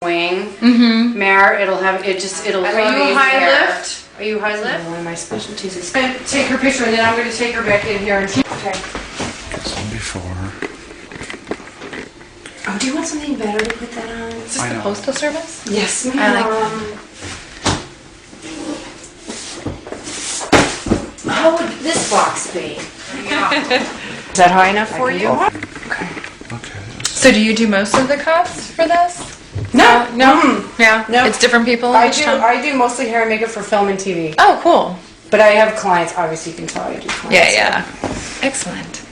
wing. Mare, it'll have it just it'll. Are you high lift? Are you high lift? One of my specialties is. I'm gonna take her picture and then I'm going to take her back in here and. Okay. Get some before. Oh, do you want something better to put that on? Is this the postal service? Yes, ma'am. I like that. How would this box be? Is that high enough for you? Okay. So do you do most of the cuts for this? No, Yeah. No. It's different people I each do. time? I do mostly hair and makeup for film and TV. Oh, cool. But I have clients. Obviously, you can tell I do clients. Yeah. Excellent.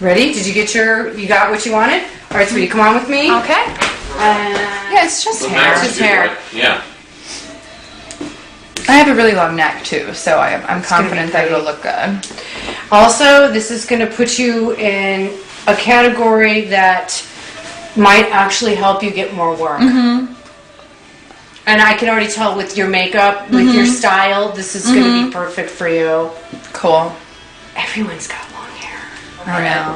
Ready? Did you get you got what you wanted? All right, sweetie, come on with me. Okay. Yeah, it's just hair. It's just hair. Yeah. I have a really long neck too, so I'm confident that it'll pretty. look good. Also, this is going to put you in a category that might actually help you get more work. And I can already tell with your makeup, with your style, this is going to be perfect for you. Cool. Everyone's got long hair. I know.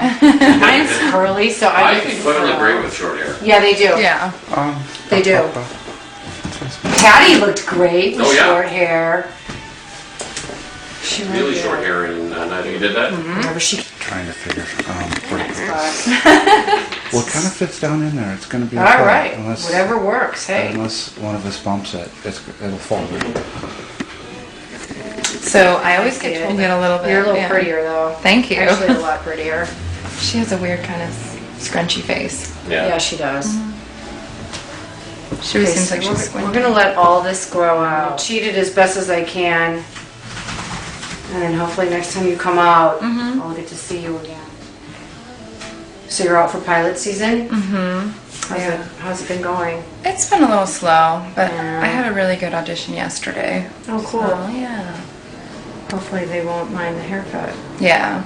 Mine's curly, so I think women look great with short hair. Yeah, they do. Yeah. They do. Patty looked great with Oh, yeah. short hair. She Really did. short hair and nothing. You did that? Whenever she Trying to figure where to put it. Xbox. Well, it kind of fits down in there. It's going to be All okay. right, Unless, whatever works. Hey. Unless one of us bumps it, it'll fall. So I always get told to get a little bit. You're a little prettier though. Thank you. Actually, a lot prettier. She has a weird kind of scrunchy face. Yeah, she does. She always Okay, seems so like she's we're squinting. gonna let all this grow out. Cheat it as best as I can, and then hopefully next time you come out, I'll get to see you again. So you're out for pilot season? How's it been going? It's been a little slow, but Yeah. I had a really good audition yesterday. Oh, cool. So, yeah. Hopefully they won't mind the haircut. Yeah.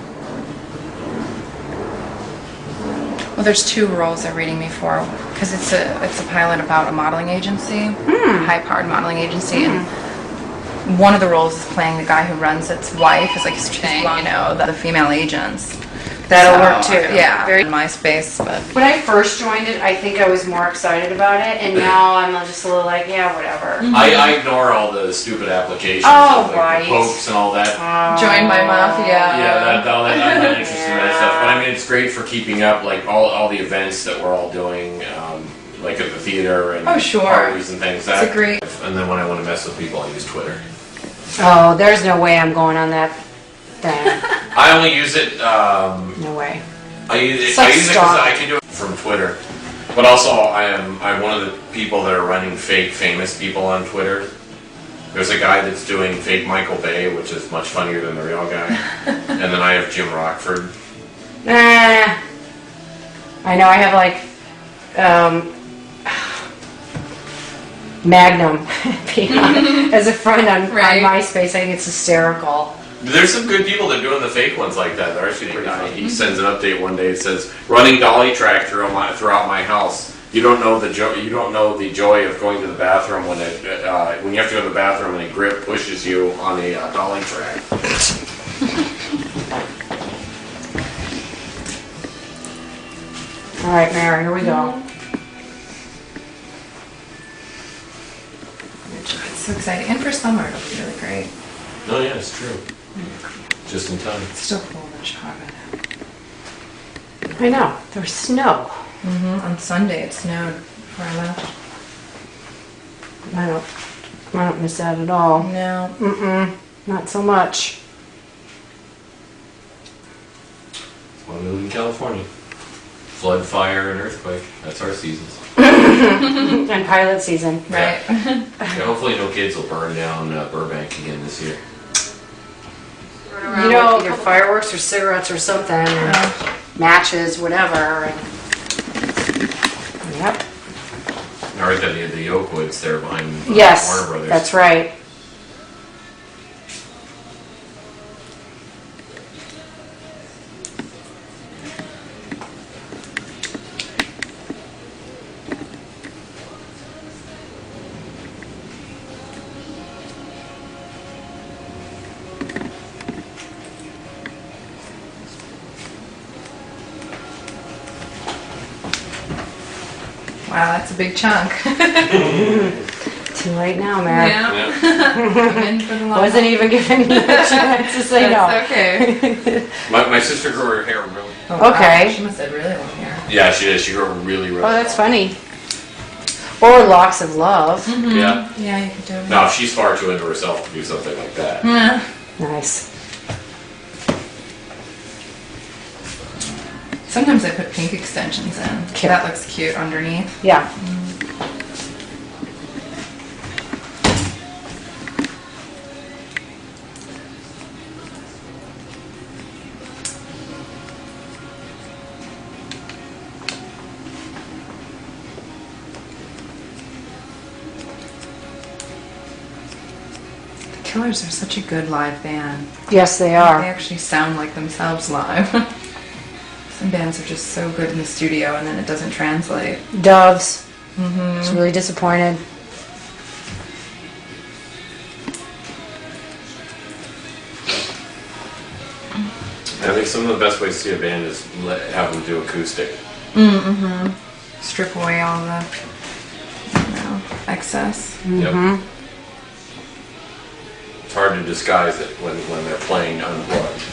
Well, there's 2 roles they're reading me for because it's a pilot about a modeling agency, high-powered modeling agency, and one of the roles is playing the guy who runs its wife. It's like his thing, you know, the female agents. That'll So, work too. Yeah, Very. in MySpace, but When I first joined it, I think I was more excited about it, and now I'm just a little like, yeah, whatever. I ignore all the stupid applications, Oh, like right. the pokes and all that. join my mafia. Yeah, all that, I'm not interested in that stuff. But I mean, it's great for keeping up, like all the events that we're all doing, like at the theater and Oh, sure. parties and things. It's a great. And then when I want to mess with people, I use Twitter. Oh, there's no way I'm going on that thing. I only use it. No way. I use it It's like because stalk. I can do it from Twitter. But also, I'm one of the people that are running fake famous people on Twitter. There's a guy that's doing fake Michael Bay, which is much funnier than the real guy. And then I have Jim Rockford. I know I have like Magnum as a friend on Right. MySpace. I think it's hysterical. There's some good people that are doing the fake ones like that. They're actually pretty funny. He sends an update one day. It says, "Running dolly track throughout my house. You don't know the joy. You don't know the joy of going to the bathroom when you have to go to the bathroom and a grip pushes you on a dolly track." All right, Mary, here we go. It's so exciting, and for summer it'll be really great. Oh yeah, it's true. Just in time. It's still cold in Chicago now. I know there's snow. On Sunday it snowed before I left. I don't miss that at all. No. Not so much. Well, we live in California. Flood, fire, and earthquake. That's our seasons. And pilot season. Right. Yeah, hopefully no kids will burn down Burbank again this year. You know, either fireworks or cigarettes or something, or matches, whatever. And yep. I heard that the Oakwoods there behind Yes, Warner Brothers. that's right. Wow, that's a big chunk. Too late now, Mary. Yeah. Yeah. I'm in for the long Wasn't even giving you a chance to say no. That's okay. My sister grew her hair really. Oh, Okay. Wow, she must have really long hair. Yeah, she did. She grew her really, really. Oh, that's funny. Or locks of love. Yeah. Yeah, you could do it. No, she's far too into herself to do something like that. Yeah. Nice. Sometimes I put pink extensions in. Cute. That looks cute underneath. Yeah. The Killers are such a good live band. Yes, they They are. actually sound like themselves live. Some bands are just so good in the studio and then it doesn't translate. Doves. It's really disappointed. I think some of the best ways to see a band is have them do acoustic. Strip away all the, excess. Yep. It's hard to disguise it when they're playing unplugged.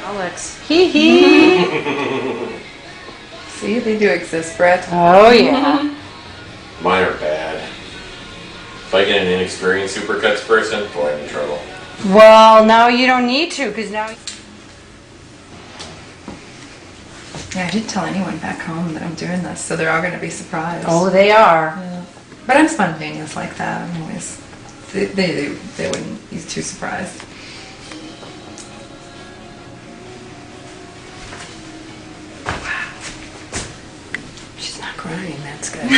Alex. Hee hee. See, they do exist, Brett. Oh, yeah. Mine are bad. If I get an inexperienced supercuts person, boy, I'm in trouble. Well, now you don't need to, because now... Yeah, I didn't tell anyone back home that I'm doing this, so they're all going to be surprised. Oh, they are. Yeah. But I'm spontaneous like that. I'm always... They wouldn't be too surprised. She's not crying. That's good.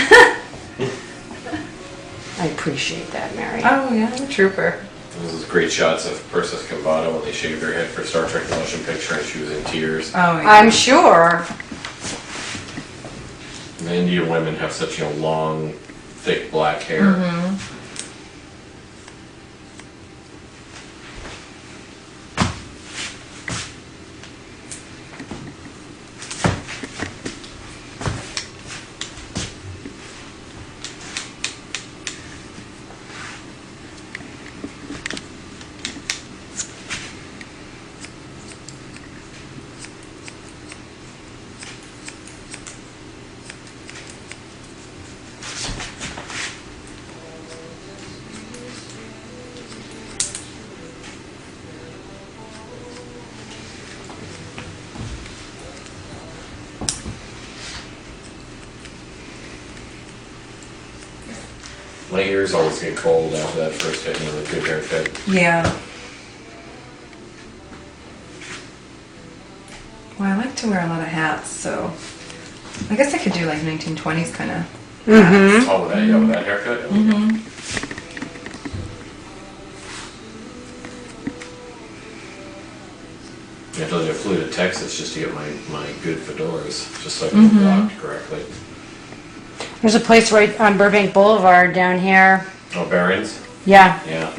I appreciate that, Mary. Oh, yeah, I'm a trooper. This is great shots of Princess Kambata when they shaved her head for Star Trek The Motion Picture and she was in tears. Oh, yeah. I'm sure. And the Indian women have such long, thick black hair. My ears always get cold after that first hit with a good haircut. Yeah. Well, I like to wear a lot of hats, so I guess I could do like 1920s kind of. Oh, with that haircut? I told you I flew to Texas just to get my good fedoras, just so I could block correctly. There's a place right on Burbank Boulevard down here. Oh, Barron's? Yeah. Yeah.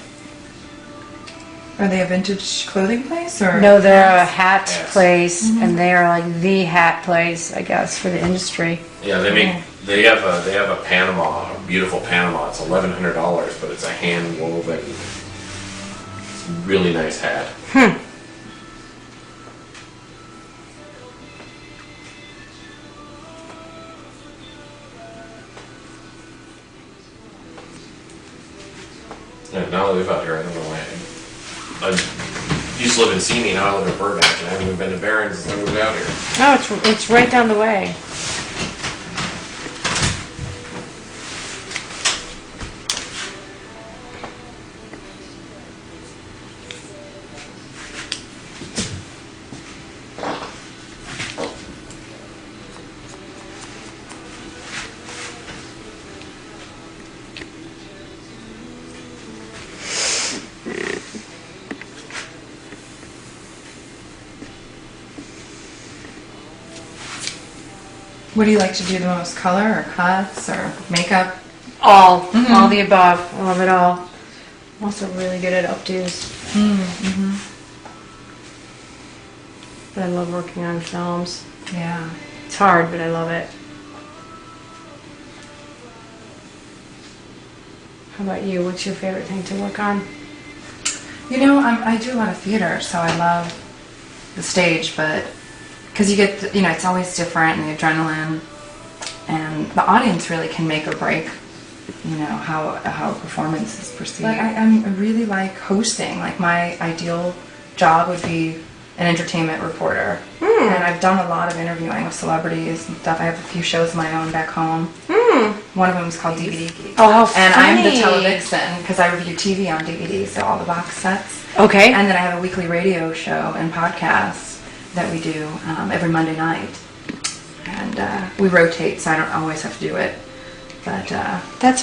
Are they a vintage clothing place or? No, they're a hat Yes. place, and they are like the hat place, I guess, for the industry. Yeah, they have a Panama, a beautiful Panama. It's $1,100, but it's a hand woven, really nice hat. Yeah, now I live out here, I don't know why. I used to live in Simi, now I live in Burbank, and I haven't even been to Barron's since I moved out here. No, it's right down the way. What do you like to do the most? Color or cuts or makeup? All the above. I love it all. I'm also really good at updos. But I love working on films. Yeah. It's hard, but I love it. How about you? What's your favorite thing to work on? You know, I do a lot of theater, so I love the stage, but because you get, you know, it's always different and the adrenaline, and the audience really can make or break, you know, how a performance is perceived. But I really like hosting. Like my ideal job would be an entertainment reporter, and I've done a lot of interviewing with celebrities and stuff. I have a few shows of my own back home. One of them is called DVD Geek. Oh, how funny. And I'm the televixen because I review TV on DVD, so all the box sets. Okay. And then I have a weekly radio show and podcast that we do every Monday night. And we rotate, so I don't always have to do it. But that's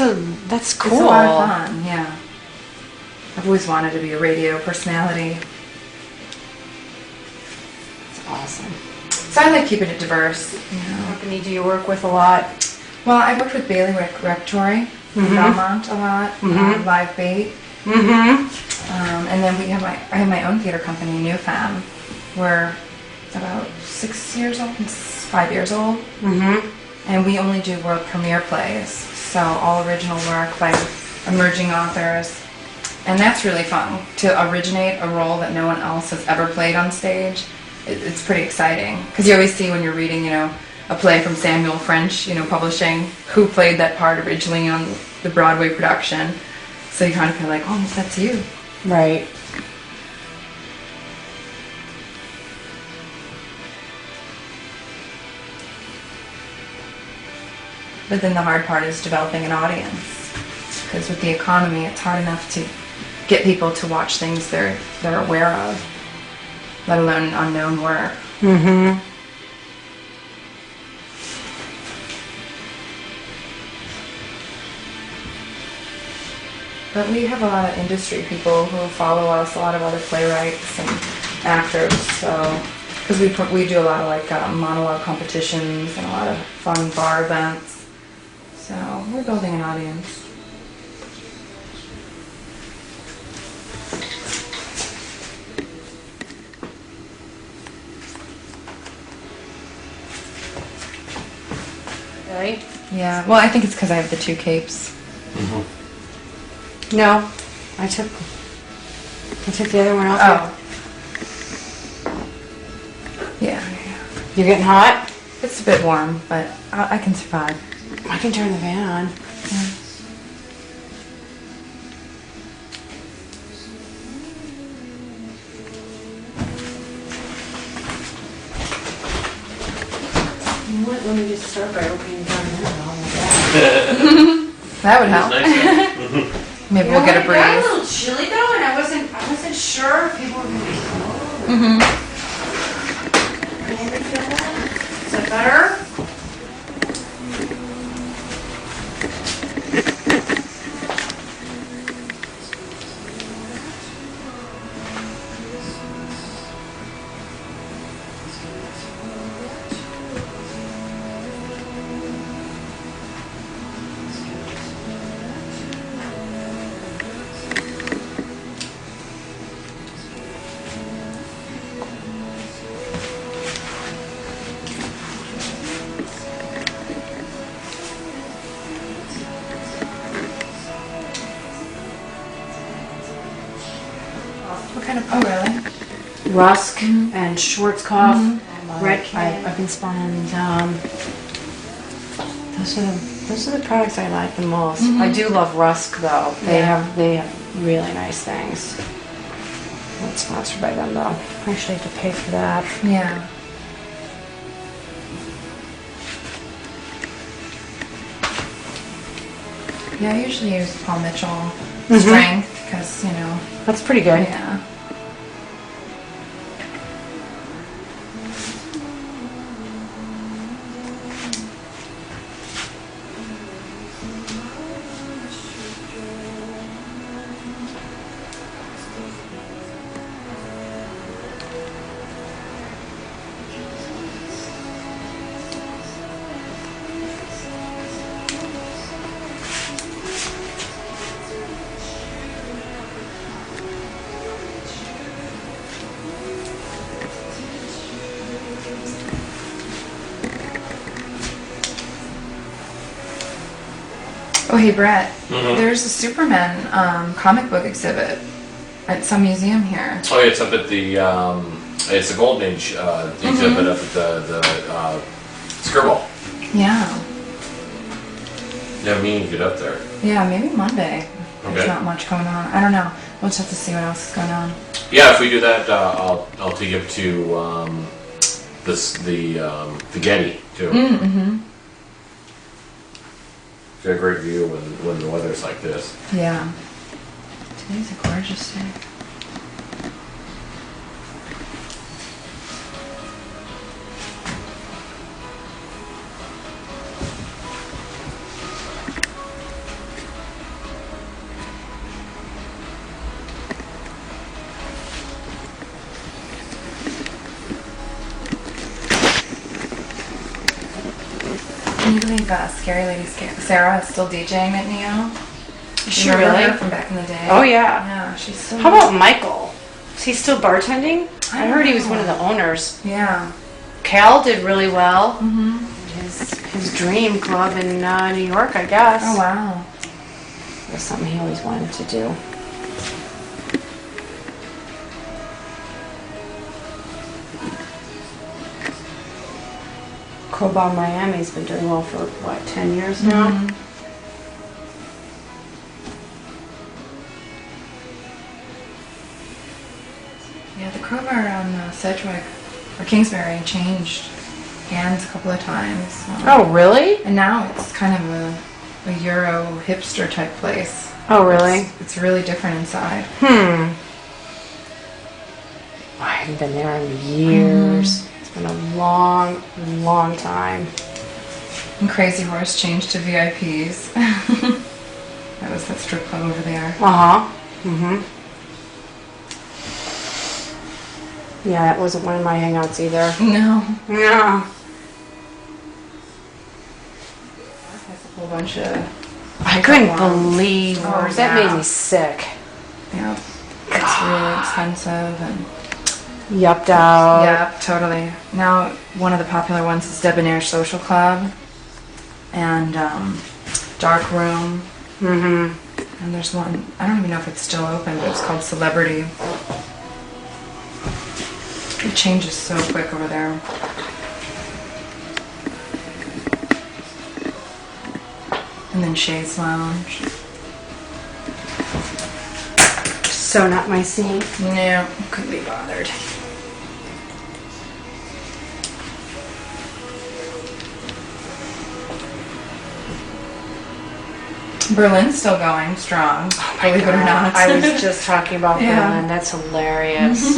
cool. it's a lot of fun, yeah. I've always wanted to be a radio personality. That's awesome. So I like keeping it diverse, you What know. company do you work with a lot? Well, I worked with Bailey Rectory in Belmont a lot, Live Bait. And then I have my own theater company, New Femme. We're about 6 years old, 5 years old. And we only do world premiere plays, so all original work by emerging authors. And that's really fun, to originate a role that no one else has ever played on stage. It's pretty exciting, because you always see when you're reading, you know, a play from Samuel French, you know, publishing, who played that part originally on the Broadway production. So you kind of feel like, oh, that's you. Right. But then the hard part is developing an audience, because with the economy, it's hard enough to get people to watch things they're aware of, let alone unknown work. But we have a lot of industry people who follow us, a lot of other playwrights and actors. So, because we do a lot of like monologue competitions and a lot of fun bar events. So we're building an audience. Right? Yeah. Well, I think it's because I have the two capes. No, I took the other one off. Yeah. You're getting hot? It's a bit warm, but I can survive. I can turn the fan on. You know what? Let me just start by opening down the window. That would help. Nice. Maybe we'll get a It got a breeze. little chilly though, and I wasn't sure if people were going to be cold. Can you feel that? Is that better? What kind of? Oh, really? Rusk and Schwarzkopf. Red. I've been spawning. Those are the products I like the most. I do love Rusk though. They have really nice things. Not sponsored by them though. I actually have to pay for that. Yeah. Yeah, I usually use Paul Mitchell Strength because, you know, That's pretty good. yeah. Oh, hey, Brett. Mhm. There's a Superman comic book exhibit at some museum here. Oh, yeah, it's up at the, it's the Golden Age exhibit up at the Skirball. Yeah. Yeah, me and get up there. Yeah, maybe Monday. There's Okay. not much going on. I don't know. We'll just have to see what else is going on. Yeah, if we do that, I'll take you up to the Getty too. Mm-hmm. It's got a great view when the weather's like this. Yeah. Today's a gorgeous day. Can you believe Scary Lady Sarah is still DJing at Neo? Is she Remember really? her from back in the day? Oh yeah. Yeah, she's so. How about Michael? Is he still bartending? I heard he was one of the owners. Yeah. Cal did really well. Mm-hmm. His dream club in New York, I guess. Oh wow. It was something he always wanted to do. Crowbar Miami's been doing well for, what, 10 years now? Mhm. Yeah, the crowbar on Sedgwick or Kingsbury changed hands a couple of times. Oh, really? And now it's kind of a Euro hipster type place. Oh, really? It's really different inside. I haven't been there in years. It's been a long, long time. And Crazy Horse changed to VIPs. That was that strip club over there. Uh-huh. Mm-hmm. Yeah, that wasn't one of my hangouts either. No. No. Has a whole bunch of. I couldn't wands. believe Oh, yours. That yeah. made me sick. Yeah. It's really expensive and. Yupped out. Yeah, totally. Now, one of the popular ones is Debonair Social Club and Dark Room. Mm-hmm. And there's one, I don't even know if it's still open, but it's called Celebrity. It changes so quick over there. And then Shay's Lounge. So not my scene. No, couldn't be bothered. Berlin's still going strong, believe it or not. I was just talking about Yeah. Berlin. That's hilarious.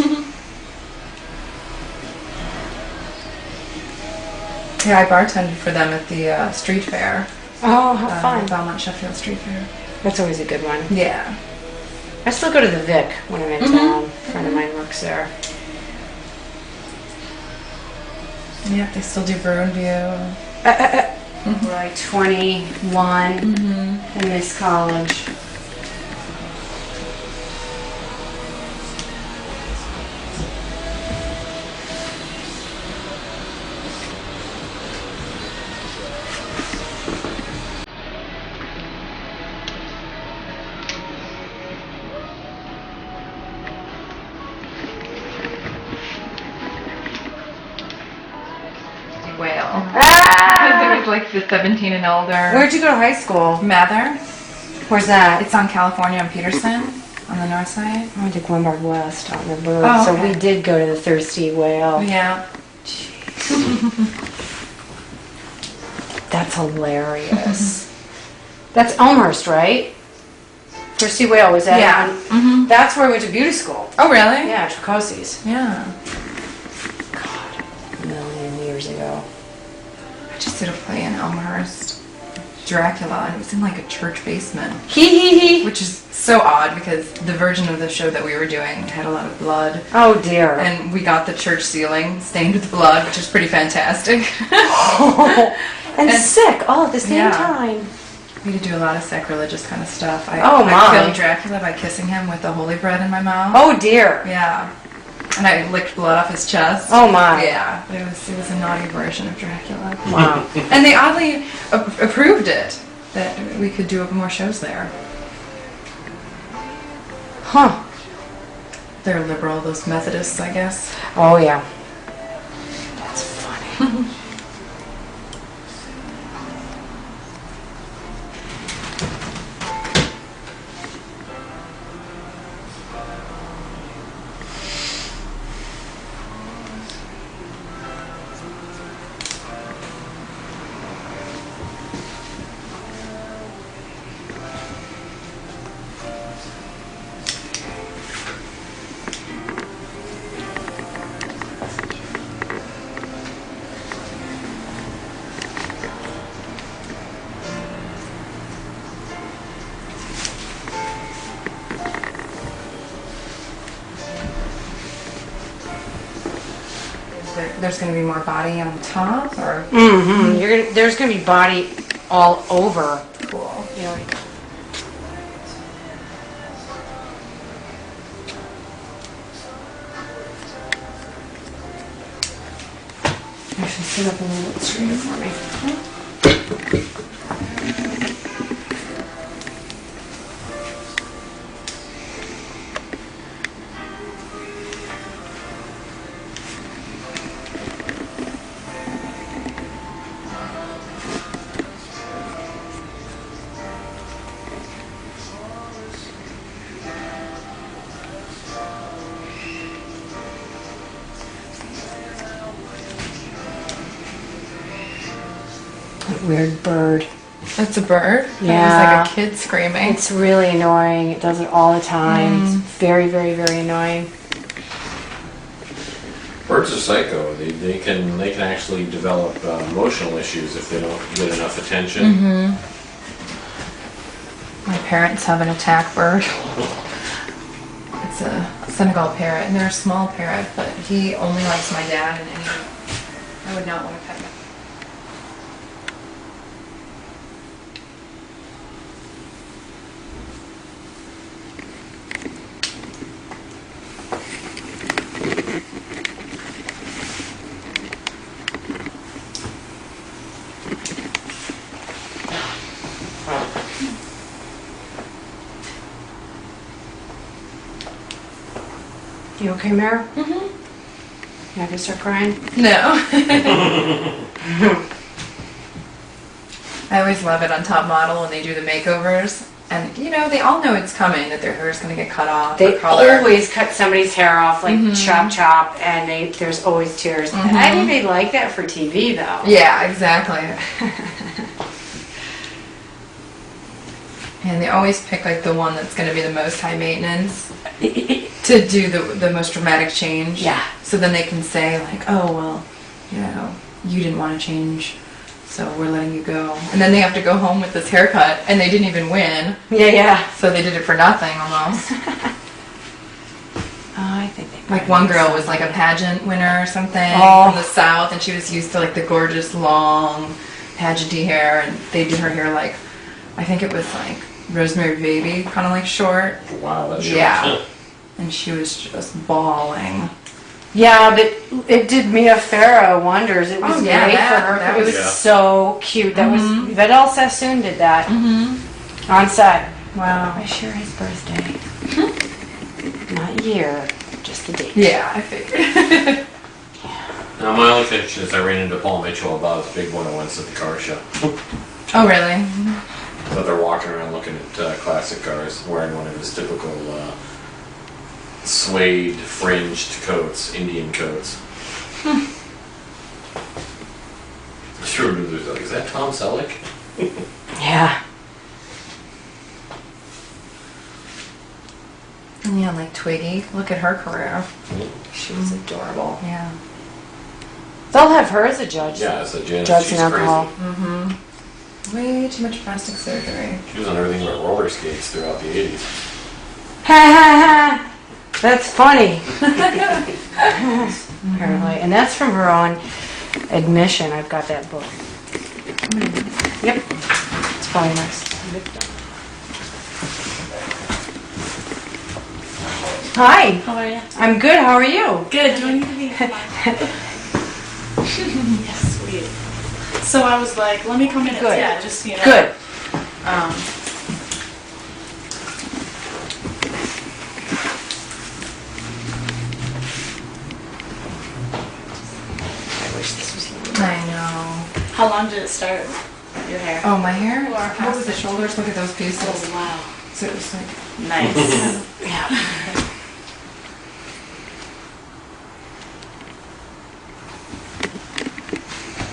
Yeah, I bartended for them at the street fair. Oh, how fun. Belmont Sheffield Street Fair. That's always a good one. Yeah. I still go to the Vic when I'm in town. A friend of mine works there. Yep, they still do Brew and View. Like 21 in this college. Whale. Ah! Because it was like the 17 and older. Where'd you go to high school? Mather. Where's that? It's on California and Peterson on the north side. I went to Glenbard West on the Bird, Oh, so okay. we did go to the Thirsty Whale. Yeah. That's hilarious. That's Elmhurst, right? Thirsty Whale was that? Yeah. on- That's where I went to beauty school. Oh, really? Yeah, Tricosi's. Yeah. God, a million years ago. I just did a play in Elmhurst, Dracula, and it was in like a church basement, Hee hee hee. which is so odd because the version of the show that we were doing had a lot of blood. Oh dear. And we got the church ceiling stained with blood, which is pretty fantastic. and sick all at the same Yeah. time. We had to do a lot of sacrilegious kind of stuff. I my. killed Dracula by kissing him with the holy bread in my mouth. Oh dear. Yeah. And I licked blood off his chest. Oh my. Yeah. It was a naughty version of Dracula. Wow. And they oddly approved it. that we could do more shows there. Huh. They're liberal, those Methodists, I guess. Oh, yeah. That's funny. There's going to be more body on top, or Mm-hmm. There's gonna be body all over. cool. You know. You should sit up a little bit straighter for me. Weird bird. That's a bird? Yeah. It was like a kid screaming. It's really annoying. It does it all the time. It's very, very, very annoying. Birds are psycho. They can actually develop emotional issues if they don't get enough attention. My parents have an attack bird. It's a Senegal parrot, and they're a small parrot, but he only likes my dad, and I would not want to pet him. You okay, Mara? Mm-hmm. You not gonna start crying? No. I always love it on Top Model when they do the makeovers. And, you know, they all know it's coming, that their hair is going to get cut off. They or color. always cut somebody's hair off, like chop chop, and there's always tears. I think they like that for TV, though. Yeah, exactly. And they always pick, like, the one that's going to be the most high maintenance to do the most dramatic change. Yeah. So then they can say, like, oh, well, you know, you didn't want to change, so we're letting you go. And then they have to go home with this haircut, and they didn't even win. Yeah. So they did it for nothing, almost. I think they Like, one girl was, like, a pageant winner or something from the South, and she was used to, like, the gorgeous, long, pageanty hair, and they did her hair, like, I think it was, like, Rosemary Baby, kind of, like, short. Wow, that's Yeah. And she was just bawling. Yeah, but it did Mia Farrow wonders. It was yeah, great that- for her. that It was was- Yeah. so cute. That was Vidal Sassoon did that on set. Wow. I share his birthday. Not year, just the date. Yeah, I figured. Now, my only connection is I ran into Paul Mitchell about his big one once at the car show. Oh, really? So they're walking around looking at classic cars, wearing one of his typical suede fringed coats, Indian coats. Sure, like, is that Tom Selleck? Yeah. And yeah, like Twiggy. Look at her career. She was adorable. Yeah. They'll have her as a judge. Yeah, it's a Janet. Drugs She's and alcohol. crazy. Way too much plastic surgery. She was on everything but roller skates throughout the 80s. Ha ha ha! That's funny. Apparently, and that's from her own admission. I've got that book. Yep, it's probably nice. Hi. How are you? I'm good. How are you? Good. Do I need to be Yes, sweet. So I was like, let me come in. Good. Yeah, just, you know. Good. I wish this was. I know. How long did it start? Your hair? Oh, my hair? What was the shoulders? Look at those pieces. Oh, wow. So it was like, Nice. Yeah.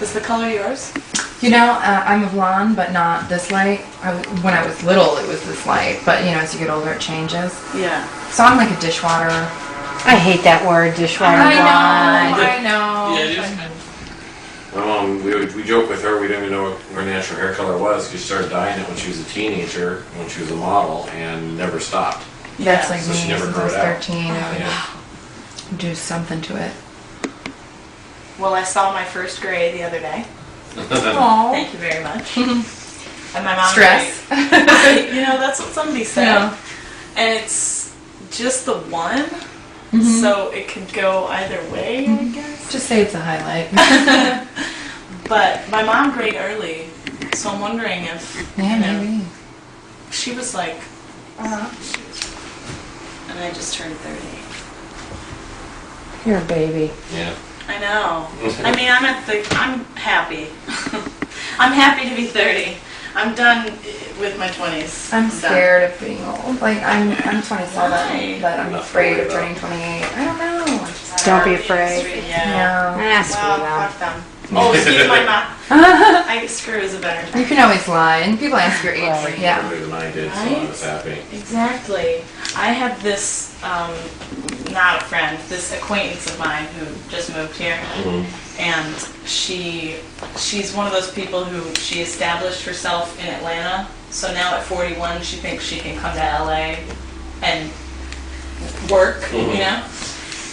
Is the color yours? you know, I'm a blonde, but not this light. When I was little, it was this light, but you know, as you get older, it changes. Yeah. So I'm like a dishwater. I hate that word, dishwater blonde. I know. Yeah, it is. My mom, we joke with her, we didn't even know what her natural hair color was. She started dyeing it when she was a teenager, when she was a model, and never stopped. That's like So me she never since grew I was it out. 13. I would Yeah. do something to it. Well, I saw my first gray the other day. Aww. Thank you very much. And my mom. Stress. You know, that's what somebody said. Yeah. And it's just the one, so it could go either way, I guess. Just say it's a highlight. But my mom grayed early, so I'm wondering if, Yeah, you know, maybe. she was like, and I just turned 30. You're a baby. Yeah. I know. I mean, I'm happy. I'm happy to be 30. I'm done with my 20s. I'm done. scared of being old. Like I'm 27, Why? but I'm Not afraid of worried turning 28. I don't know. I just, Don't be afraid. Yeah. yeah. Screw Well, them. fuck them. Oh, excuse my mom. Screw is a better term. You can always lie, and people ask your age. Right. Yeah. Earlier than I did, so I Right? was happy. Exactly. I had this, not a friend, this acquaintance of mine who just moved here. And she's one of those people who she established herself in Atlanta. So now at 41, she thinks she can come to LA and work, you know,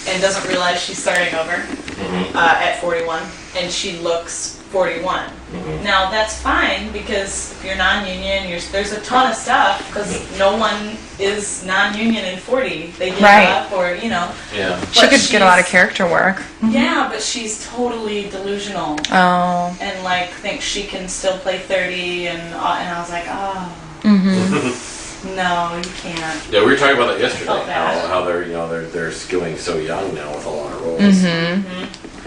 and doesn't realize she's starting over at 41, and she looks 41. Now that's fine because if you're non-union, there's a ton of stuff because no one is non-union in 40. They give Right. up or, you know. Yeah. She But could get a lot of she's- character work. Yeah, but she's totally delusional Oh. and like thinks she can still play 30 and I was like, oh, no, you can't. Yeah, we were talking about that yesterday. Felt bad. How they're they're skewing so young now with a lot of roles.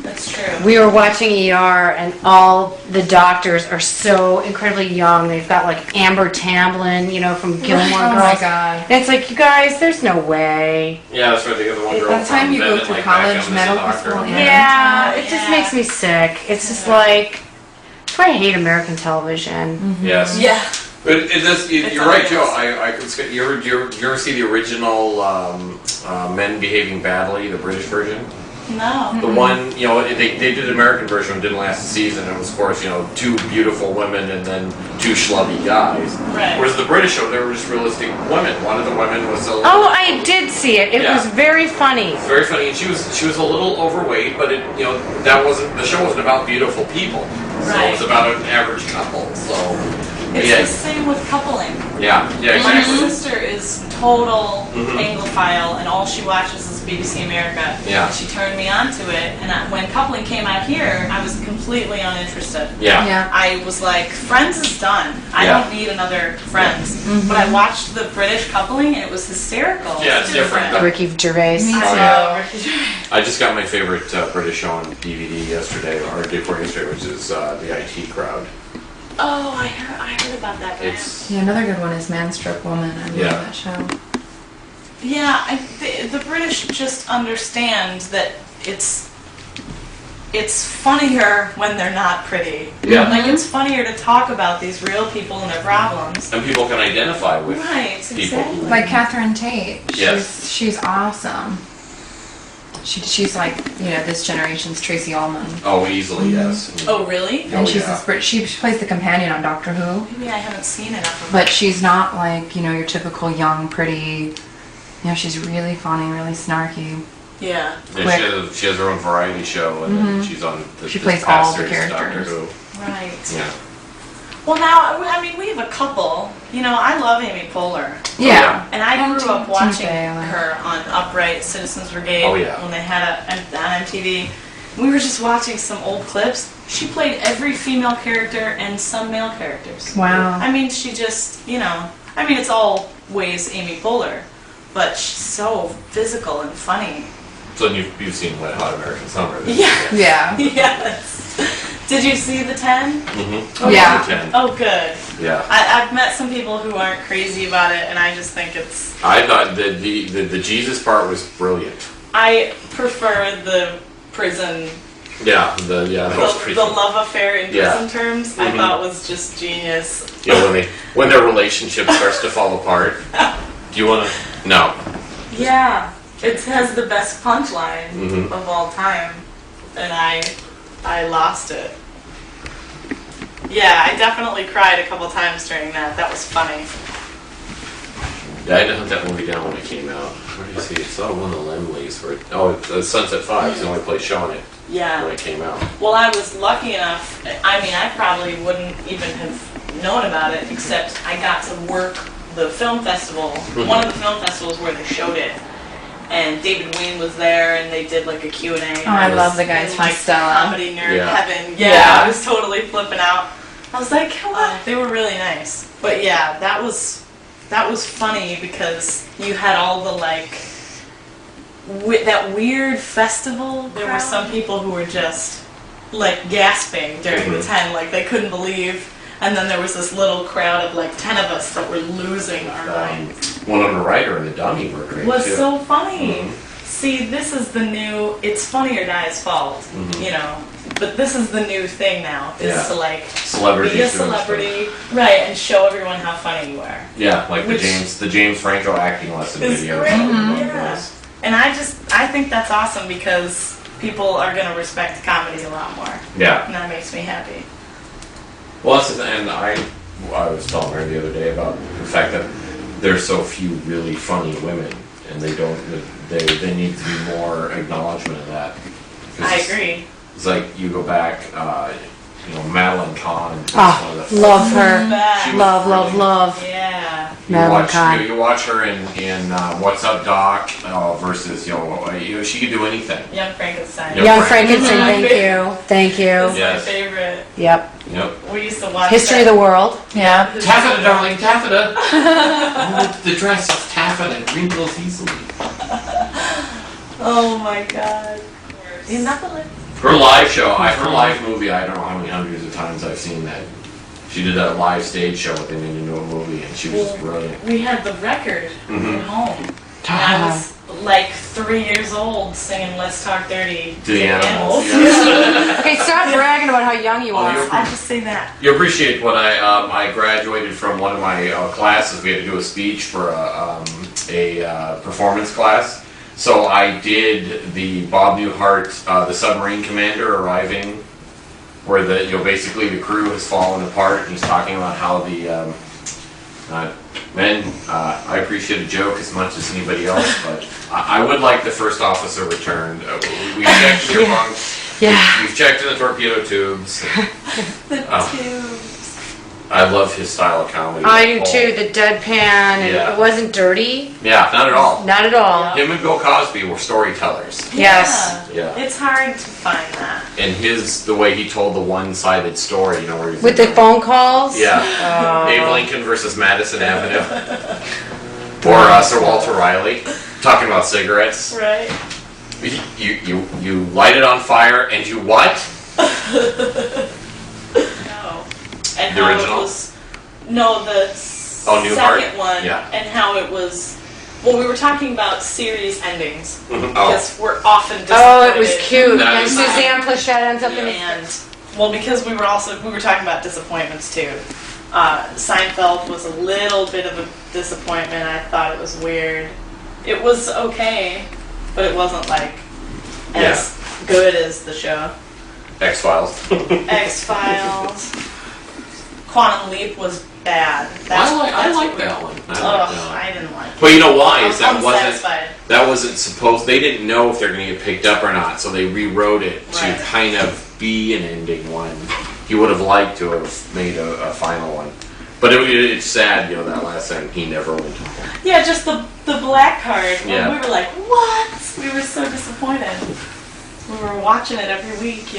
That's true. We were watching ER, and all the doctors are so incredibly young. They've got like Amber Tamblyn, you know, from Gilmore Oh Girls. my God. And it's like, you guys, there's no way. Yeah, that's right. They got the one girl By the time from you go Bennett, through like, college, back up as a medical doctor. school, Yeah, it just Yeah. makes me sick. It's just like, that's why I hate American television. Yes. Yeah. But it does, It's you're right, hilarious. Joe. I could. You ever see the original Men Behaving Badly, the British version? No. The one, you know, they did the American version, it didn't last a season. It was, of course, you know, two beautiful women and then two schlubby guys. Right. Whereas the British show, they were just realistic women. One of the women was a Oh, I did see it. It Yeah. was very funny. It's very funny, and she was a little overweight, but it, you know, that wasn't, the show wasn't about beautiful people. So it was Right. about an average couple. So It's yeah, the same with coupling. yeah, My exactly. sister is total Mhm. Anglophile, and all she watches is BBC America. Yeah. And she turned me on to it, and when coupling came out here, I was completely uninterested. Yeah. Yeah. I was like, Friends is done. I Yeah. don't need another Friends. But I watched the British coupling, and it was hysterical. Yeah, it's different. Ricky Gervais. Me I too. know, Ricky Gervais. I just got my favorite British show on DVD yesterday, or day before yesterday, which is the IT Crowd. Oh, I heard about that. Brand. It's Yeah, another good one is Man Struck Woman. I love Yeah. that show. Yeah, the British just understand that it's funnier when they're not pretty. Yeah. Like it's funnier to talk about these real people and their problems. and people can identify with Right, people. exactly. Like Catherine Tate. Yes. She's awesome. She's like, you know, this generation's Tracy Ullman. Oh, easily, yes. Oh, really? And she's yeah. this she plays the companion on Doctor Who. Maybe I haven't seen enough of But she's not like, you know, your typical young, pretty, you know, she's really funny, really snarky. it. Yeah. And she has her own variety show, and then she's on the She this plays past all the series, Doctor characters. Who. Right. Yeah. Well, now, I mean, we have a couple. You know, I love Amy Poehler. Yeah. And I And grew up Tina watching Fey, I like her on Upright Citizens Brigade Oh, yeah. when they had on MTV. We were just watching some old clips. She played every female character and some male characters. Wow. I mean, she just, it's always Amy Poehler, but she's so physical and funny. So you've seen Wet Hot American Summer. Yeah. Yeah. Yes. Did you see the 10? Mm-hmm. Yeah. 10. Oh, good. Yeah. I've met some people who aren't crazy about it, and I just think it's... I thought the Jesus part was brilliant. I prefer the prison... Yeah, that was pretty. The love affair in prison Yeah. terms, I thought was just genius. When their relationship starts to fall apart. Do you want to? No. Yeah, it has the best punchline Mhm. of all time, and I lost it. Yeah, I definitely cried a couple times during that. That was funny. Yeah, I had to hunt that movie down when it came out. Where did you see it? It's not one of the Lemleys. It's Sunset 5. It's the only place showing it Yeah. when it came out. Well, I was lucky enough. I mean, I probably wouldn't even have known about it, except I got to work the film festival, one of the film festivals where they showed it. And David Wayne was there, and they did like a Q&A. Oh, I love the guys in, from like, Stella. comedy nerd Yeah. heaven. Yeah. Yeah, I was totally flipping out. I was like, come on. They were really nice. But yeah, that was funny because you had all the that weird festival. There were some people who were just like gasping during the 10, like they couldn't believe. And then there was this little crowd of like 10 of us that were losing our minds. One of the writer and the dummy were great Was too. so funny. See, this is the new, it's Funny or Die's fault, but this is the new thing now, is Yeah. to like Celebrities be a doing stuff. celebrity, right, and show everyone how funny you are. Yeah, like Which- the James Franco acting lesson It's video. great, yeah. And I think that's awesome because people are gonna respect comedy a lot more, Yeah. and that makes me happy. Well, that's the thing, and I was telling her the other day about the fact that there's so few really funny women, and they need to be more acknowledgement of that. 'Cause I agree. It's like you go back, Madeline Kahn. is Oh, one of the love her. Back. Love, love, love. Yeah. Madeline Kahn. You watch her in What's Up, Doc, versus she could do anything. Young Frankenstein. Young Young Frankenstein. Frankenstein, thank you. Thank you. That's Yes. my favorite. Yep. Yep. We used to watch History of that. the world. Yeah. Taffeta, darling, taffeta. Oh, the dress is taffeta, it wrinkles easily. Oh my god. Her live show, her live movie, I don't know how many hundreds of times I've seen that. She did that live stage show with them into a movie, and she was brilliant. We had the record Mhm. at home. And I was like 3 years old singing Let's Talk Dirty To the animals. Hey, stop bragging about how young you are. I just say that. You appreciate when I graduated from one of my classes. We had to do a speech for a performance class. So I did the Bob Newhart, the submarine commander arriving, where basically the crew has fallen apart, and he's talking about how the men. I appreciate a joke as much as anybody else, but I would like the first officer returned. We checked your bunks. Yeah. We've checked in the torpedo tubes. The tubes. I love his style of comedy. I do too, the deadpan, and Yeah. it wasn't dirty. Yeah, not at all. Not at all. Him and Bill Cosby were storytellers. Yes. Yeah. It's hard to find that. And the way he told the one-sided story, where he's With the phone calls? Yeah. Abe Lincoln versus Madison Avenue. Or Sir Walter Riley, talking about cigarettes. Right? You light it on fire and you what? No. And The how original? it was. No, the Newhart? second one. Yeah. And how it was. Well, we were talking about series endings. Oh. Because we're often disappointed. Oh, it was cute. That And is- Suzanne Plachette ends up in a... And well, because we were talking about disappointments too. Seinfeld was a little bit of a disappointment. I thought it was weird. It was okay, but it wasn't like as good as the show. X-Files. X-Files. Quantum Leap was bad. I like that one. I didn't like it. But you know why? Is I'm that unsatisfied. wasn't supposed. They didn't know if they're going to get picked up or not, so they rewrote it to Right. kind of be an ending one. He would have liked to have made a final one, but it's sad, that last thing. He never went home. Yeah, just the black card. Yeah. We were like, what? We were so disappointed. We were watching it every week,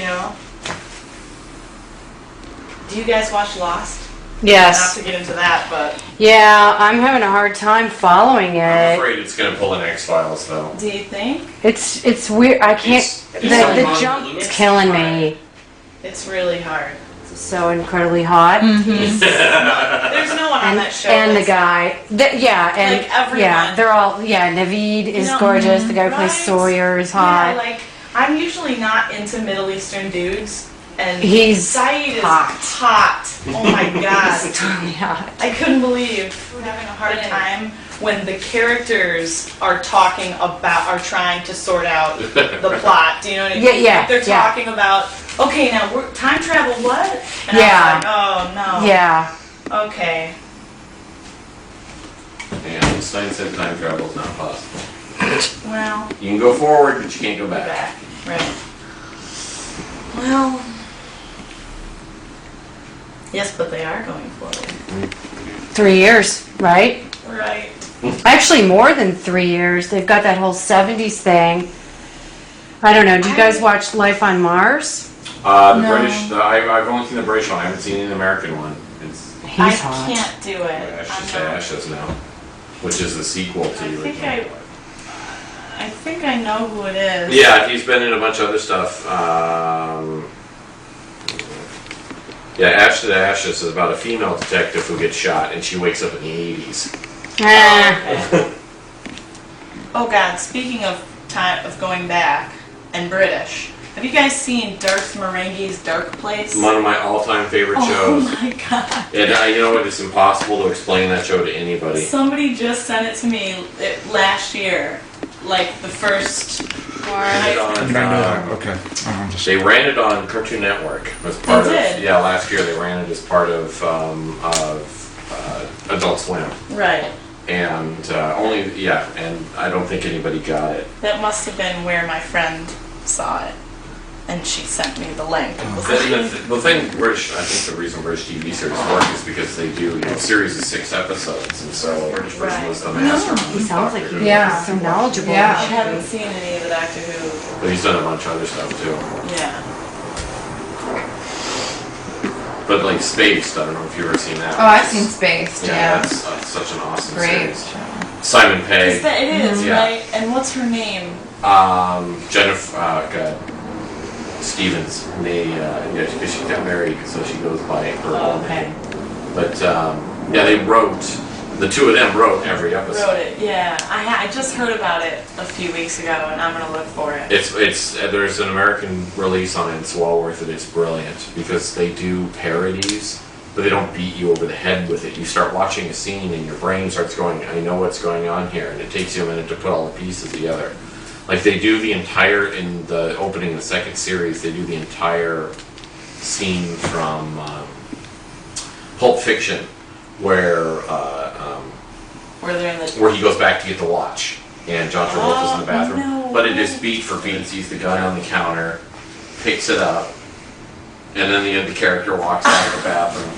Do you guys watch Lost? Yes. Not to get into that, but Yeah, I'm having a hard time following I'm it. afraid it's gonna pull an X-Files though. do you think? It's weird. I can't. It's The so jump's It's killing hard. me. It's really hard. So incredibly hot. There's no one on that show. And the that's- guy, yeah, and Like everyone. yeah, they're all, Naveed is know, gorgeous. The guy who plays right? Sawyer is Yeah, hot. like I'm usually not into Middle Eastern dudes, and He's Saeed is hot. hot. Oh my god. He's totally hot. I couldn't believe having a hard time when the characters are are trying to sort out the plot. Do you know what I mean? Yeah, yeah, Like they're yeah. talking about, okay, now we're time travel, what? And Yeah. I was like, oh no. Yeah. Okay. And Einstein said time travel is not possible. Well, You can go forward, but you can't go we're back. back. Right. Well. Yes, but they are going forward. 3 years, right? Right. Actually, more than 3 years. They've got that whole 70s thing. I don't know. Did you guys watch Life on Mars? The No. British, I've only seen the British one. I haven't seen the American one. It's He's I hot. can't do it. Ashes to I'm not- Ashes now, which is the sequel to I the think original. I think I know who it is. Yeah, he's been in a bunch of other stuff. Yeah, Ashes to Ashes is about a female detective who gets shot, and she wakes up in the 80s. Ah. Okay. Oh God! Speaking of time of going back and British, have you guys seen Darth Marenghi's Dark Place? One of my all-time favorite Oh shows. my God! And you know what? It's impossible to explain that show to anybody. Somebody just sent it to me last year, like the first. Ran it on, I know that. Okay. Just, they ran it on Cartoon Network as part They of. did? Yeah, last year they ran it as part of Adult Swim, Right. and and I don't think anybody got it. That must have been where my friend saw it, and she sent me the link. It was The thing British, I think the reason British TV series work is because they do series of 6 episodes, and so the British person was the master. He sounds like Doctor he's Who. so knowledgeable. I Yeah. haven't seen any of the Doctor Who. But he's done a bunch of other stuff too. Yeah. But like Spaced, I don't know if you've ever seen that. Oh, I've seen Spaced, yeah. That's such an awesome Great series. show. Simon Is Pegg, that it is, Yeah. right? And what's her name? Jennifer, God, Stevens. And they, because she got married, so she goes by her Oh, own okay. name. But they wrote. The two of them wrote every episode. Wrote it, yeah. I just heard about it a few weeks ago, and I'm gonna look for it. It's there's an American release on it. It's well worth it. It's brilliant because they do parodies, but they don't beat you over the head with it. You start watching a scene and your brain starts going, I know what's going on here, and it takes you a minute to put all the pieces together. Like they do the entire, in the opening of the second series, they do the entire scene from Pulp Fiction where Where they're in the. he goes back to get the watch, and John Travolta's in the bathroom. no. But it is beat for beat. Sees the guy on the counter, picks it up, and then the character walks out of the bathroom.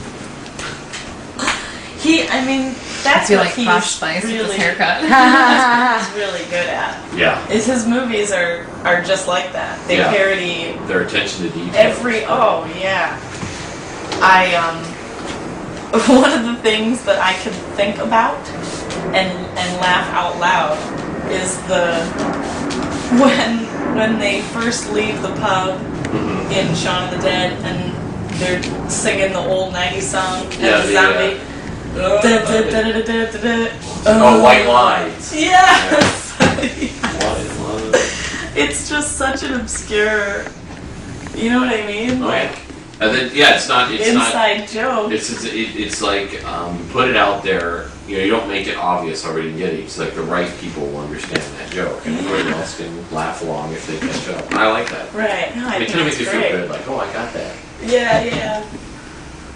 That's I feel what like he's Posh Spice with really, his haircut. that's what he's really good at. Yeah, Is his movies are just like that. They Yeah. parody their attention to detail. oh yeah. One of the things that I can think about and laugh out loud is when they first leave the pub in Shaun of the Dead and they're singing the old 90s song and Yeah, the the, zombie. White Lines. Yes. White Lines. It's just such an obscure. You know what I mean? Oh, yeah. And then it's not. Inside joke. It's like put it out there. You don't make it obvious already get it. It's like the right people will understand that joke, and everybody else can laugh along if they catch up. I like that. Right. No, I It think kind of it's makes you great. feel good. Like, oh, I got that. Yeah.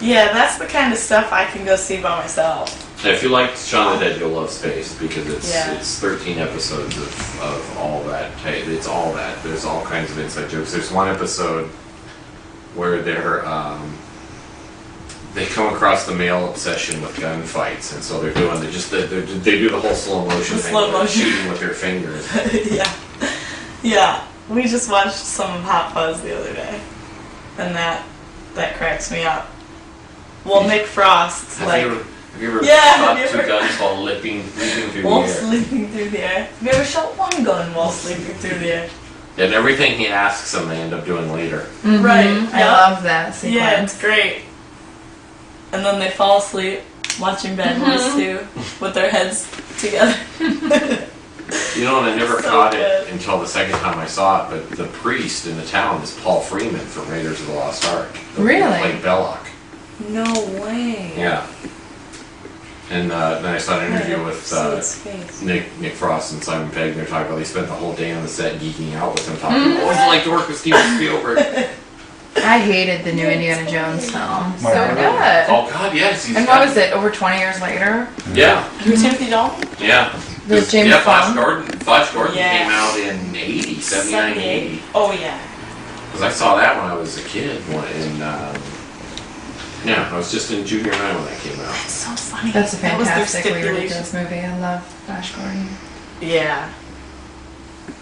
Yeah, that's the kind of stuff I can go see by myself. And if you like Shaun of the Dead, you'll love Spaced because Yeah. it's 13 episodes of all that. It's all that. There's all kinds of inside jokes. There's one episode where they come across the male obsession with gunfights, and so they do the whole slow motion The thing, slow where they're motion. shooting with their fingers. Yeah. We just watched some of Hot Fuzz the other day, and that cracks me up. Well, Nick Frost, Have like, you ever Yeah, shot have you two ever- guns while leaping through while the air? sleeping through the air. Have you ever shot one gun while sleeping through the air? And everything he asks them, they end up doing later. Right. I yeah. love that sequence. Yeah, it's great. And then they fall asleep watching Bad Boys 2 with their heads together. You know, and I never So caught good. it until the second time I saw it, but the priest in the town is Paul Freeman from Raiders of the Lost Ark. Really? Like Belloc. No way. Yeah. And then I saw an interview with See his face. Nick Frost and Simon Pegg, and they're talking about they spent the whole day on the set geeking out with him, talking about what was it like to work with Steven Spielberg. I hated the new Indiana Jones film. So My good. Oh God, yes. He's And got- what was it? Over 20 years later? Yeah, Timothy Dalton? yeah. The James yeah, Flash Bond? Gordon. Flash Gordon Yeah. came out in 80, 79, 80. Oh, yeah. Because I saw that when I was a kid. Yeah, I was just in junior high when that came out. It's so funny. That's a That was their fantastically ridiculous stipulation. movie. I love Flash Gordon. Yeah.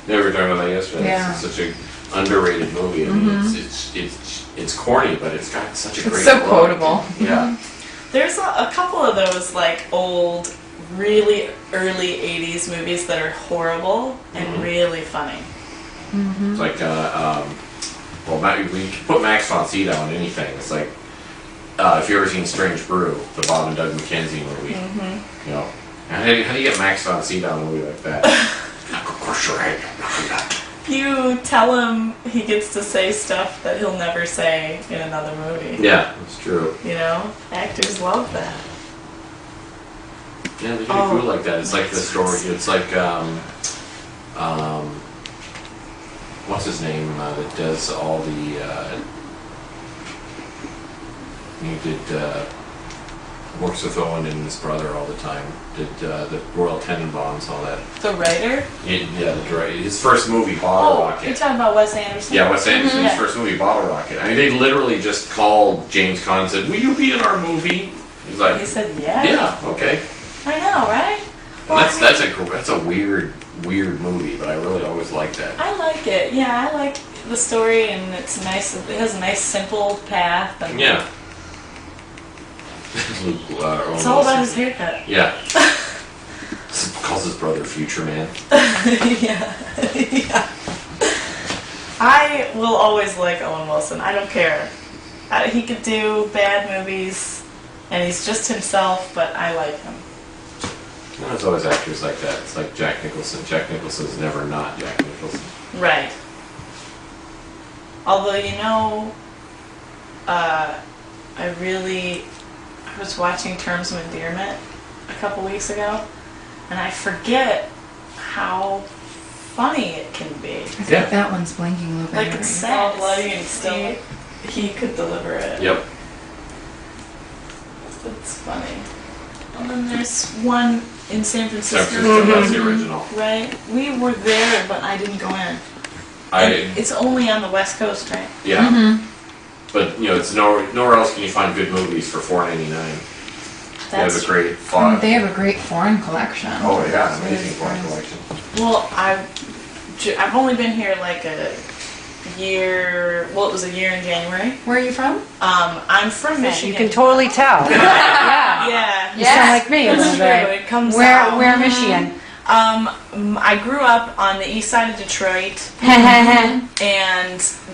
Yeah, we were talking about that yesterday. Yeah. It's such an underrated movie. I mean, it's corny, but it's got such a It's great so look. quotable. Yeah. There's a couple of those, like, old, really early 80s movies that are horrible and really funny. It's like, well, we can put Max von Sydow on anything. It's like, if you've ever seen Strange Brew, the Bob and Doug McKenzie movie, you know, how do you get Max von Sydow in a movie like that? Of course you're right. You tell him he gets to say stuff that he'll never say in another movie. Yeah, that's true. You know? Actors love that. Yeah, they do Oh, cool like that. It's like the story. It's like, what's his name that does all the, he did, works with Owen and his brother all the time. Did the Royal Tenenbaums, all that. The writer? Yeah, the director. His first movie, Bottle You're Rocket. talking about Wes Anderson? Yeah, Wes Anderson's Yeah. first movie, Bottle Rocket. I mean, they literally just called James Caan and said, "Will you be in our movie?" He's like, He said, yeah. "Yeah, okay." I know, right? And that's a weird movie, but I really always liked that. I like it. Yeah, I like the story, and it's nice. It has a nice, simple path. And Yeah. It's all about his haircut. Yeah. Calls his brother Future Man. Yeah. Yeah. I will always like Owen Wilson. I don't care. He could do bad movies, and he's just himself, but I like him. No, it's always actors like that. It's like Jack Nicholson. Jack Nicholson's never not Jack Nicholson. Right. Although, you know, I was watching Terms of Endearment a couple weeks ago, and I forget how funny it can be. I think that one's blinking a little bit. Like, it's sad, bloody, and still he could deliver it. Yep. It's funny. And then there's one in San San Francisco. Francisco, that's the original. Right? We were there, but I didn't go in. And it's only on the West Coast, right? Yeah. But, you know, it's nowhere else can you find good movies for $4.99. They have a great font. They have a great foreign collection. Oh yeah, It's amazing really foreign nice. collection. Well, I've only been here like a year. Well, it was a year in January. Where are you from? I'm from Michigan. You can totally tell. Yeah. Yeah. You sound like me a It's little true. bit. It comes out. Where Michigan? I grew up on the east side of Detroit, and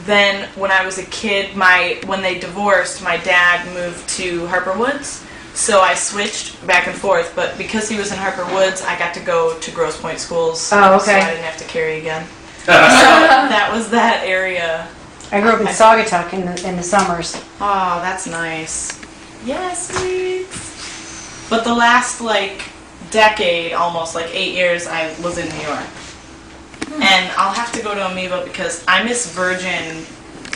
then when I was a kid, when they divorced, my dad moved to Harper Woods. So I switched back and forth, but because he was in Harper Woods, I got to go to Grosse Pointe schools. Oh, okay. So I didn't have to carry again. So that was that area. I grew up in Saugatuck in the summers. Oh, that's nice. Yes, sweet. But the last decade, almost 8 years, I was in New York. And I'll have to go to Amoeba because I miss Virgin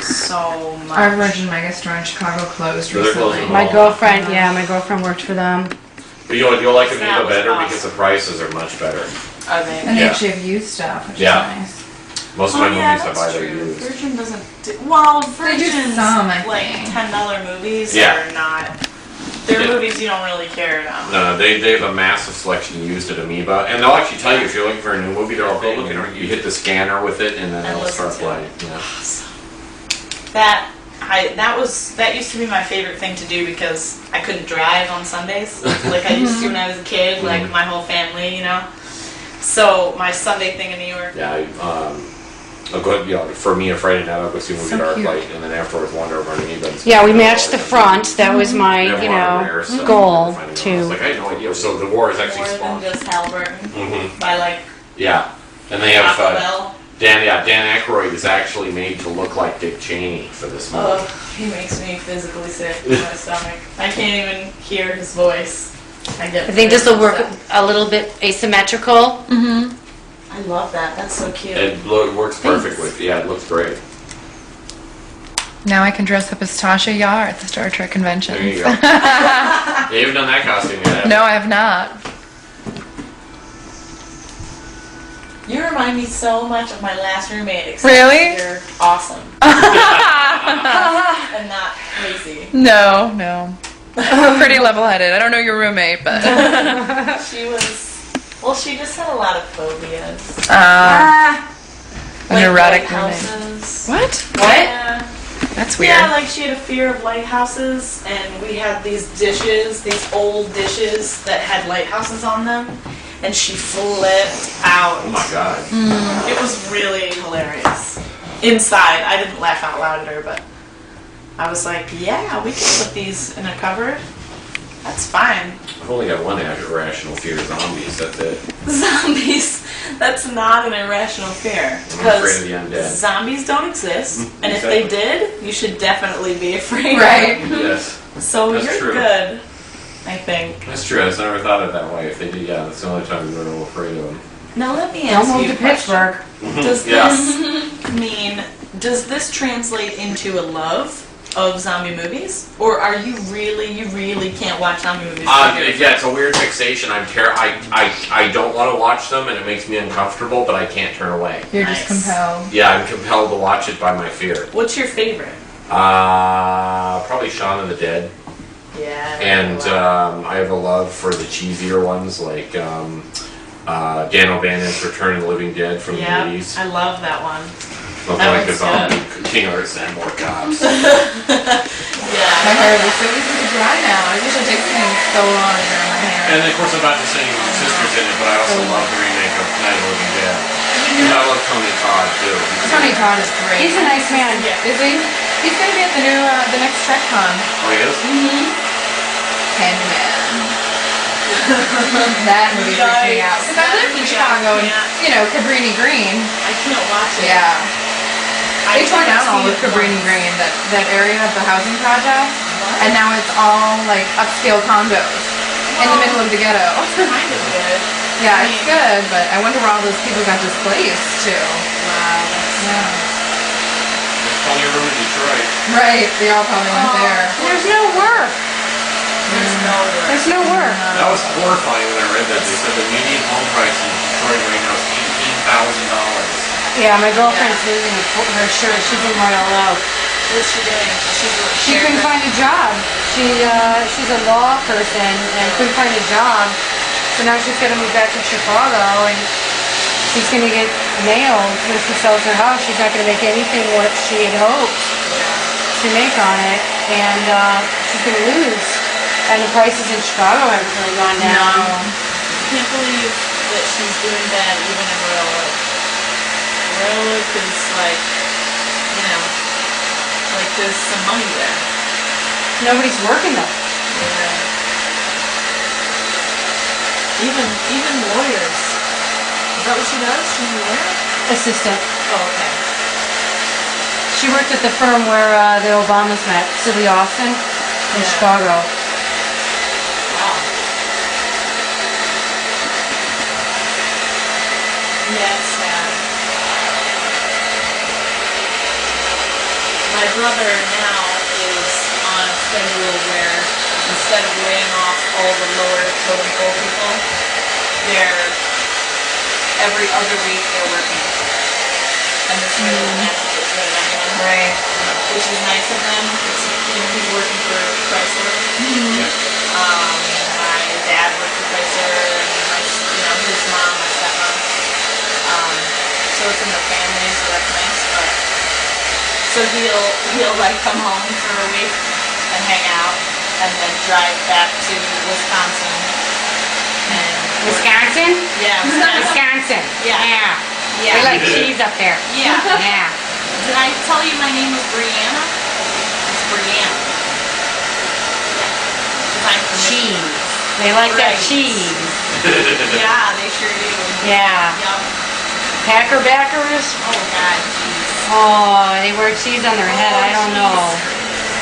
so much. Our Virgin Megastore in Chicago closed So they're recently. closing My girlfriend worked for them. But you'll like Amoeba That was better awesome. because the prices are much better. Are they? And they Yeah. actually have used stuff, which Yeah. is nice. Most of my movies I that's buy they're true. used. Virgin doesn't do, well, They do Virgin's some, I think. $10 movies Yeah. are not, they're Yeah. movies you don't really care about. No, they have a massive selection used at Amoeba, and they'll actually tell you if you're looking for a new movie. They'll you hit the scanner with it, and then And it'll listen start to it. playing. Yeah. That that used to be my favorite thing to do because I couldn't drive on Sundays like I used to when I was a kid, like my whole family, you know. So my Sunday thing in New York. Yeah, I'll go, for me, a Friday night, I'll go see a movie So Dark cute. Light, and then afterwards wander over underneath it. Yeah, we matched the front. That was my, They have you one over know, there, so goal I was to. like, I had no idea. So the war is actually More than spawned. just Halliburton Mhm. by like Yeah, and they have Bell. Dan Aykroyd is actually made to look like Dick Cheney for this movie. Oh, he makes me physically sick in my stomach. I can't even hear his voice. I think this will work a little bit asymmetrical. I love that. That's so cute. It works perfectly. Yeah, it looks great. Now I can dress up as Tasha Yar at the Star Trek convention. There you go. You haven't done that costume yet, have you? No, I have not. You remind me so much of my last roommate. Except Really? You're awesome and not crazy. No, no. Pretty level-headed. I don't know your roommate, but She was. Well, she just had a lot of phobias. an erotic roommate. lighthouses. What? Yeah. That's weird. Yeah, like she had a fear of lighthouses, and we had these dishes, these old dishes that had lighthouses on them, and she flipped out. Oh my god. It was really hilarious. Inside, I didn't laugh out loud at her, but I was like, yeah, we can put these in a cupboard. That's fine. I've only got one irrational fear: zombies. That's it. Zombies, that's not an irrational fear. I'm Because afraid of the undead. zombies don't exist, and if Exactly. they did, you should definitely be afraid. Right. Yes, So That's you're true. good, I think. that's true. I've never thought of it that way. If they did, yeah, that's the only time we were a little afraid of them. Now let me Don't ask move you to a question. Pittsburgh. Does Yeah. this mean, does this translate into a love of zombie movies? Or are you really can't watch zombie movies? Yeah, it's a weird fixation. I don't want to watch them, and it makes me uncomfortable, but I can't turn away. You're just Nice. compelled. Yeah, I'm compelled to watch it by my fear. What's your favorite? Probably Shaun of the Dead. Yeah. And I have a love for the cheesier ones, like Dan O'Bannon's Return of the Living Dead from the yeah, 80s. I love that one. Looks that like the one's zombie King Arthur and more cops. My Yeah. hair is so easy to dry now. I usually take things so long to dry my hair. And of course, I'm not just saying Sisters in it, but I also love the remake of Night of the Living Dead. And I love Tony Todd too. Tony Todd is great. He's a nice man. Is he? He's going to be at the next TrekCon. Oh, he is? Candyman. That movie freaks me out. Because I lived in Chicago and, you know, Cabrini Green. I can't watch it. Yeah. I They tore can't down all see of it Cabrini once. Green, that area of the housing project. And now it's all, like, upscale condos in the middle of the ghetto. Kind of good. Yeah, it's good, but I wonder where all those people got displaced to. Wow, that's Yeah. There's plenty of room in Detroit. Right, they all probably went there. There's no work. there's no word. There's no work. That was horrifying when I read that. They said the median home price in Detroit right now is $18,000. Yeah, my girlfriend's losing her shirt. She's in Royal Oak. What's she doing? She couldn't find a job. She's a law person and couldn't find a job. So now she's gonna move back to Chicago and she's gonna get nailed when she sells her house. She's not gonna make anything what she had hoped to make on it, and she's gonna lose. And the prices in Chicago haven't really gone down. I can't believe that she's doing that even in Royal Oak. Royal Oak is like, you know, like there's some money there. Nobody's working though. Even lawyers. Is that what she does? She's a lawyer? Assistant. Oh, okay. She worked at the firm where the Obamas met, Silly Austin, in Yeah. Chicago. Wow. Yeah, it's sad. My brother now is on a schedule where instead of laying off all the lower totem pole people, they're every other week they're working. And this way they don't have to get rid of anyone. Right. Which is nice of them. It's, you know, he's working for Chrysler. My dad worked for Chrysler, and his mom, my stepmom. So it's in the family, so that's nice. But so So he'll like come home for a week and hang out, and then drive back to Wisconsin. And Wisconsin? yeah, Wisconsin. Yeah. Yeah. yeah, They like cheese up there. yeah. Yeah. Did I tell you my name was Brianna? It's Brianna. Yeah. 'Cause I'm from Michigan. Cheese. They like that Right. cheese. Yeah, they sure do. Yeah. Yep. Packer backers? Oh God, cheese. Oh, they wear cheese on their head. I don't know.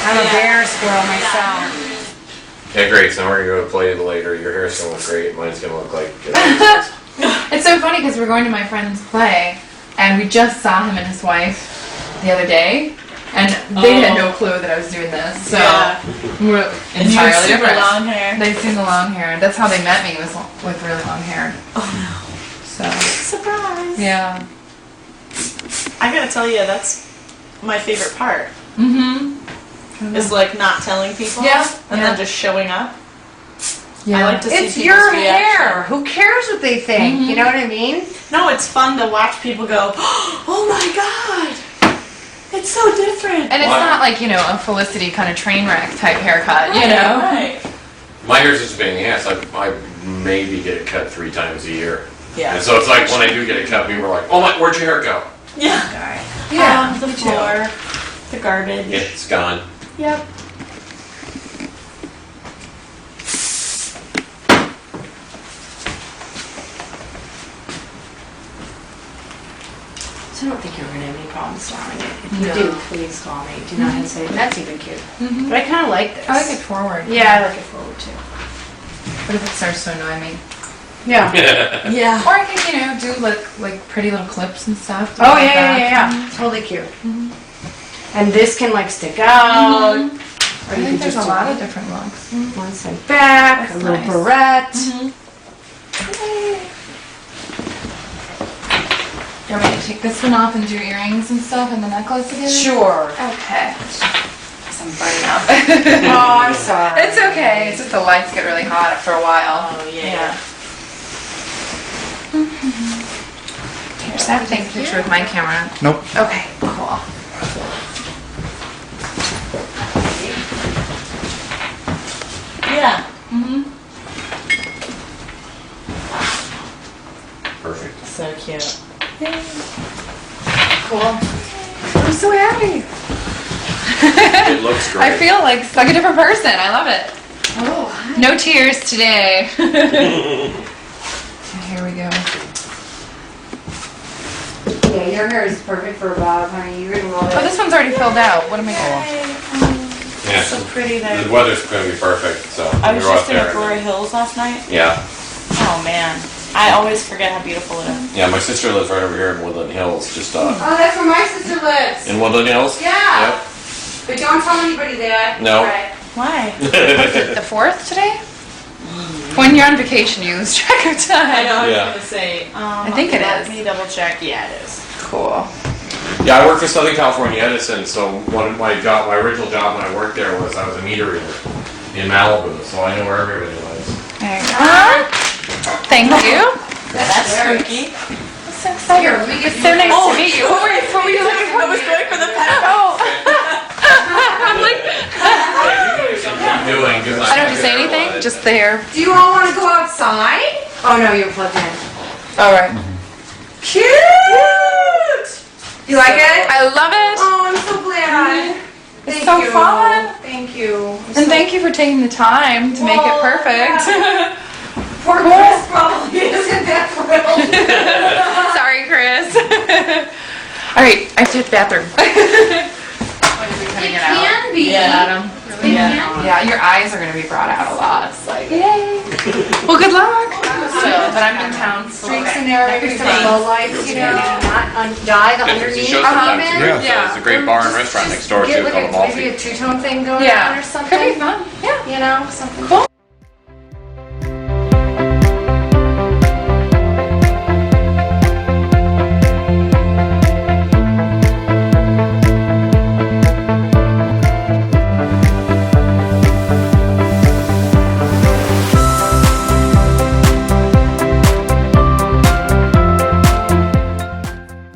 I'm a Yeah. bear squirrel myself. Yeah, great. So we're gonna go play it later. Your hair's gonna look great. Mine's gonna look like. It's so funny because we're going to my friend's play, and we just saw him and his wife the other day, and they had no clue that I was doing this. So Yeah. we're And you have entirely super different. long hair. They've seen the long hair. That's how they met me, was with really long hair. Oh no. So Surprise. yeah. I gotta tell you, that's my favorite part. Mm-hmm. Is like not telling people. Yeah, And yeah. then just showing up. Yeah. I like to see It's people's your reaction. hair. Who cares what they think? You know what I mean? No, it's fun to watch people go, oh my god, it's so different. And it's Wow. not like, a Felicity kind of train wreck type haircut, you know? Right. My hair's just a pain in the ass. I maybe get it cut 3 times a year. Yeah. And so it's like when I do get it cut, people are like, "Oh my, where'd your hair go?" Yeah. Yeah, The me too. floor, the garbage. Yeah, it's gone. Yep. So I don't think you're going to have any problem styling it. If you No. do, please call me. Do not hesitate. That's even cute. But I kind of like this. I like it forward. Yeah, I like it forward too. But if it starts to annoy me. Yeah. Yeah. Or I can, do like pretty little clips and stuff. Oh, like yeah, that. yeah, yeah. Totally cute. And this can like stick out. Or I you think can there's just a lot do of different looks. one side back, That's a little nice. barrette. Do you want me to take this one off and do earrings and stuff and the necklace again? Sure. Okay. I'm burning up. Oh, I'm sorry. It's okay. It's just the lights get really hot after a while. Oh yeah. Here's that. Take a picture with my camera. Nope. Okay, cool. Yeah. Perfect. So cute. Cool. I'm so happy. It looks great. I feel like a different person. I love it. Oh, No tears today. Here we go. yeah, your hair is perfect for a bob, honey. You're gonna love Oh, it. this one's already filled out. What am I doing? Yeah. So pretty there. The weather's gonna be perfect. So I we was go just out in there. Aurora Hills last night. Yeah. Oh man. I always forget how beautiful it is. Yeah. My sister lives right over here in Woodland Hills. Just Oh, that's where my sister lives. in Woodland Hills. Yeah. But don't tell anybody that. No. Right. Why? The 4th today? When you're on vacation, you lose track of time. I know, I was Yeah. gonna say. I think it let is. me double check. Yeah, it is. Cool. Yeah, I work for Southern California Edison, so one of my original job when I worked there was I was a meter reader in Malibu, so I know where everybody lives. There you go. Thank you. That's freaky. I'm so excited. Here, let me get It's so nice to meet you. Wait, what were you looking for? I was going for the pen. Oh. I'm like, What are you doing? 'Cause I don't have to say anything, just there. Do you all want to go outside? Oh no, you're plugged in. All right. Cute! You like it? I love it. Oh, I'm so glad. Thank so you. fun. Thank you. And thank you for taking the time to make it Well, perfect. Poor Chris probably isn't that thrilled. Sorry, Chris. All right, I have to hit the bathroom. It can be. Yeah. Yeah, your eyes are going to be brought out a lot. It's like, yay. Well, good luck. But I'm in town. Streaks in there, maybe some low lights, you know, not dye the It underneath. shows sometimes too. Pigment. Yeah. So there's a great bar and restaurant next door Get too like called maybe Amalfi. a two-tone thing going Yeah. on or Could be something. fun. Yeah. You know, something. Cool.